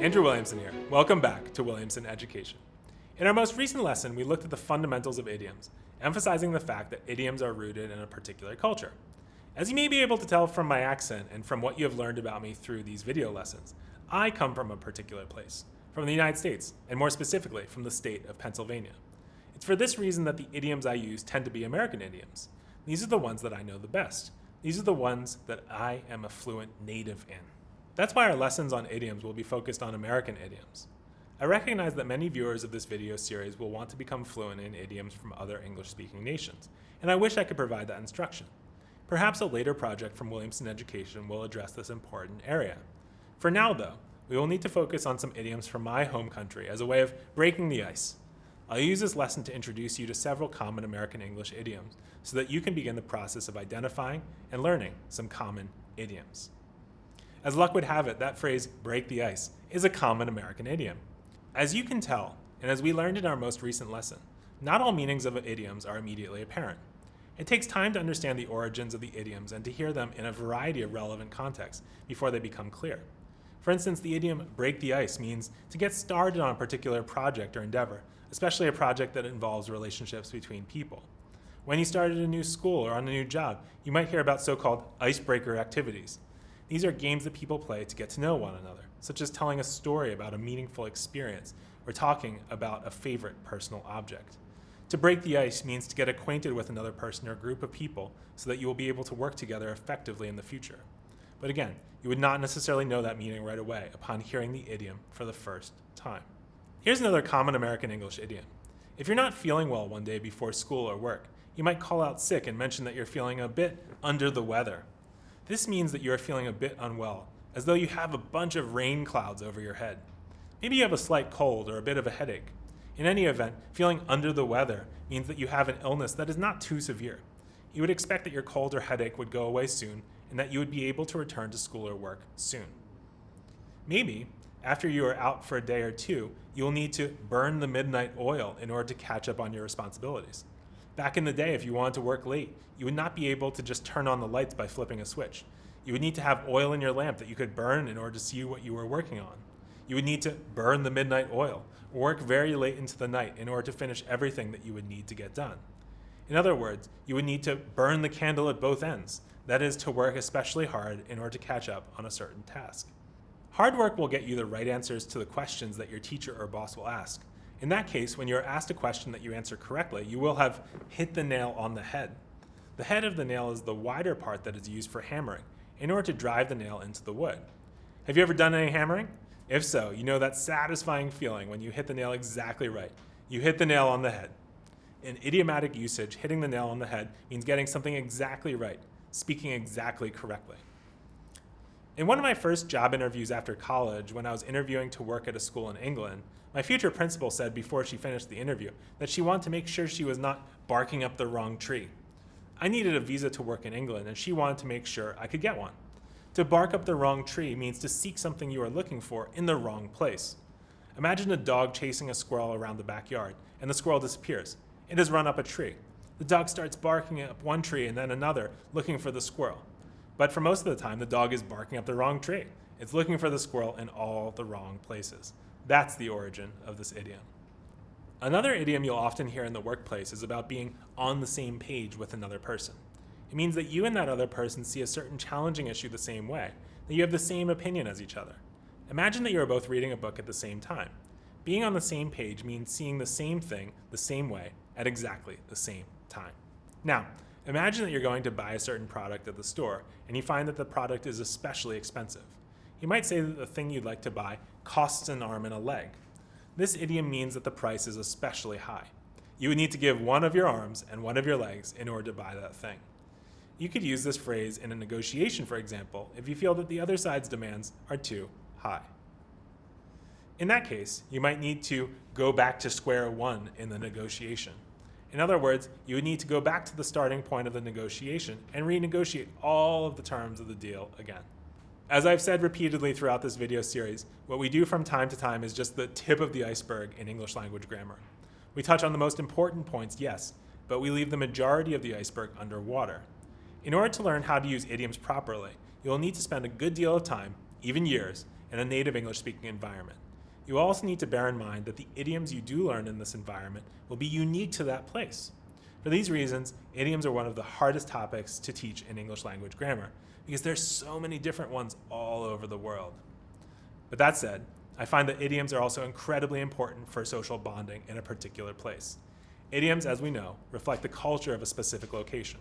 Andrew Williamson here. Welcome back to Williamson Education. In our most recent lesson, we looked at the fundamentals of idioms, emphasizing the fact that idioms are rooted in a particular culture. As you may be able to tell from my accent and from what you have learned about me through these video lessons, I come from a particular place, from the United States, and more specifically, from the state of Pennsylvania. It's for this reason that the idioms I use tend to be American idioms. These are the ones that I know the best. These are the ones that I am a fluent native in. That's why our lessons on idioms will be focused on American idioms. I recognize that many viewers of this video series will want to become fluent in idioms from other English-speaking nations, and I wish I could provide that instruction. Perhaps a later project from Williamson Education will address this important area. For now, though, we will need to focus on some idioms from my home country as a way of breaking the ice. I'll use this lesson to introduce you to several common American English idioms so that you can begin the process of identifying and learning some common idioms. As luck would have it, that phrase, break the ice, is a common American idiom. As you can tell, and as we learned in our most recent lesson, not all meanings of idioms are immediately apparent. It takes time to understand the origins of the idioms and to hear them in a variety of relevant contexts before they become clear. For instance, the idiom break the ice means to get started on a particular project or endeavor, especially a project that involves relationships between people. When you started a new school or on a new job, you might hear about so-called icebreaker activities. These are games that people play to get to know one another, such as telling a story about a meaningful experience or talking about a favorite personal object. To break the ice means to get acquainted with another person or group of people so that you will be able to work together effectively in the future. But again, you would not necessarily know that meaning right away upon hearing the idiom for the first time. Here's another common American English idiom. If you're not feeling well one day before school or work, you might call out sick and mention that you're feeling a bit under the weather. This means that you are feeling a bit unwell, as though you have a bunch of rain clouds over your head. Maybe you have a slight cold or a bit of a headache. In any event, feeling under the weather means that you have an illness that is not too severe. You would expect that your cold or headache would go away soon and that you would be able to return to school or work soon. Maybe, after you are out for a day or two, you will need to burn the midnight oil in order to catch up on your responsibilities. Back in the day, if you wanted to work late, you would not be able to just turn on the lights by flipping a switch. You would need to have oil in your lamp that you could burn in order to see what you were working on. You would need to burn the midnight oil, or work very late into the night in order to finish everything that you would need to get done. In other words, you would need to burn the candle at both ends, that is, to work especially hard in order to catch up on a certain task. Hard work will get you the right answers to the questions that your teacher or boss will ask. In that case, when you're asked a question that you answer correctly, you will have hit the nail on the head. The head of the nail is the wider part that is used for hammering in order to drive the nail into the wood. Have you ever done any hammering? If so, you know that satisfying feeling when you hit the nail exactly right. You hit the nail on the head. In idiomatic usage, hitting the nail on the head means getting something exactly right, speaking exactly correctly. In one of my first job interviews after college, when I was interviewing to work at a school in England, my future principal said before she finished the interview that she wanted to make sure she was not barking up the wrong tree. I needed a visa to work in England, and she wanted to make sure I could get one. To bark up the wrong tree means to seek something you are looking for in the wrong place. Imagine a dog chasing a squirrel around the backyard, and the squirrel disappears. It has run up a tree. The dog starts barking up one tree and then another, looking for the squirrel. But for most of the time, the dog is barking up the wrong tree. It's looking for the squirrel in all the wrong places. That's the origin of this idiom. Another idiom you'll often hear in the workplace is about being on the same page with another person. It means that you and that other person see a certain challenging issue the same way, that you have the same opinion as each other. Imagine that you are both reading a book at the same time. Being on the same page means seeing the same thing the same way at exactly the same time. Now, imagine that you're going to buy a certain product at the store and you find that the product is especially expensive. You might say that the thing you'd like to buy costs an arm and a leg. This idiom means that the price is especially high. You would need to give one of your arms and one of your legs in order to buy that thing. You could use this phrase in a negotiation, for example, if you feel that the other side's demands are too high. In that case, you might need to go back to square one in the negotiation. In other words, you would need to go back to the starting point of the negotiation and renegotiate all of the terms of the deal again. As I've said repeatedly throughout this video series, what we do from time to time is just the tip of the iceberg in English language grammar. We touch on the most important points, yes, but we leave the majority of the iceberg underwater. In order to learn how to use idioms properly, you will need to spend a good deal of time, even years, in a native English-speaking environment. You will also need to bear in mind that the idioms you do learn in this environment will be unique to that place. For these reasons, idioms are one of the hardest topics to teach in English language grammar because there's so many different ones all over the world. But that said, I find that idioms are also incredibly important for social bonding in a particular place. Idioms, as we know, reflect the culture of a specific location.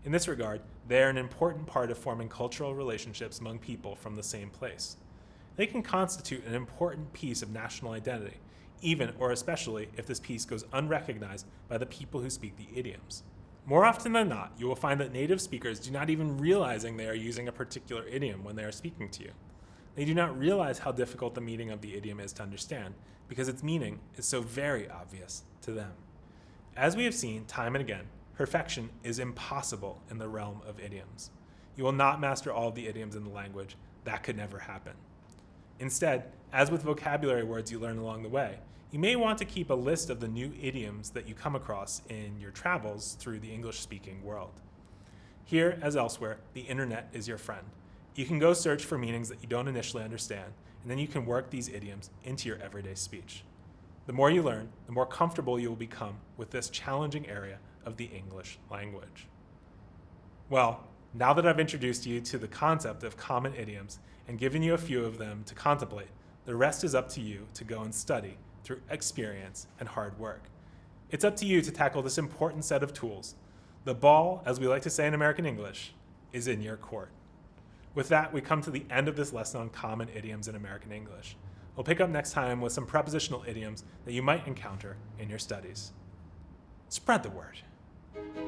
In this regard, they are an important part of forming cultural relationships among people from the same place. They can constitute an important piece of national identity, even or especially if this piece goes unrecognized by the people who speak the idioms. More often than not, you will find that native speakers do not even realizing they are using a particular idiom when they are speaking to you. They do not realize how difficult the meaning of the idiom is to understand because its meaning is so very obvious to them. As we have seen time and again, perfection is impossible in the realm of idioms. You will not master all of the idioms in the language. That could never happen. Instead, as with vocabulary words you learn along the way, you may want to keep a list of the new idioms that you come across in your travels through the English-speaking world. Here, as elsewhere, the internet is your friend. You can go search for meanings that you don't initially understand, and then you can work these idioms into your everyday speech. The more you learn, the more comfortable you will become with this challenging area of the English language. Well, now that I've introduced you to the concept of common idioms and given you a few of them to contemplate, the rest is up to you to go and study through experience and hard work. It's up to you to tackle this important set of tools. The ball, as we like to say in American English, is in your court. With that, we come to the end of this lesson on common idioms in American English. We'll pick up next time with some prepositional idioms that you might encounter in your studies. Spread the word.